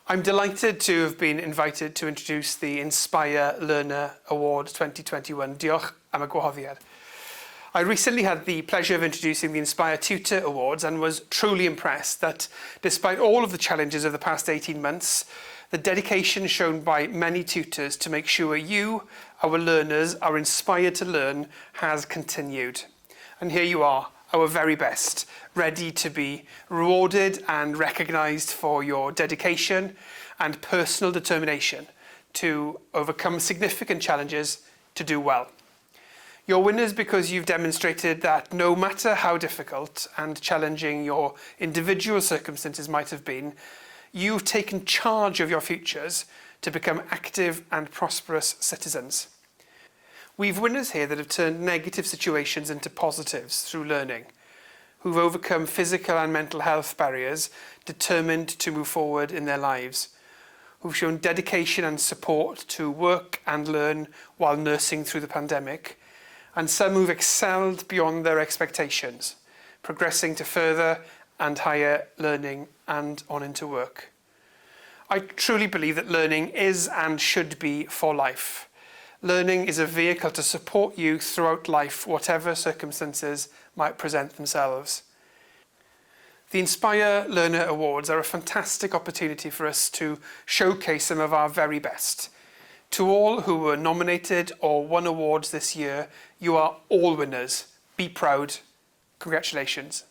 I'm delighted to have been invited to introduce the Inspire Learner Award 2021. Diolch am y gwahoddiad. I recently had the pleasure of introducing the Inspire Tutor Awards and was truly impressed that despite all of the challenges of the past 18 months, the dedication shown by many tutors to make sure you, our learners, are inspired to learn has continued. And here you are, our very best, ready to be rewarded and recognised for your dedication and personal determination to overcome significant challenges to do well. You're winners because you've demonstrated that no matter how difficult and challenging your individual circumstances might have been, you've taken charge of your futures to become active and prosperous citizens. We've winners here that have turned negative situations into positives through learning, who've overcome physical and mental health barriers, determined to move forward in their lives, who've shown dedication and support to work and learn while nursing through the pandemic, and some who've excelled beyond their expectations, progressing to further and higher learning and on into work. I truly believe that learning is and should be for life. Learning is a vehicle to support you throughout life, whatever circumstances might present themselves. The Inspire Learner Awards are a fantastic opportunity for us to showcase some of our very best. To all who were nominated or won awards this year, you are all winners. Be proud. Congratulations.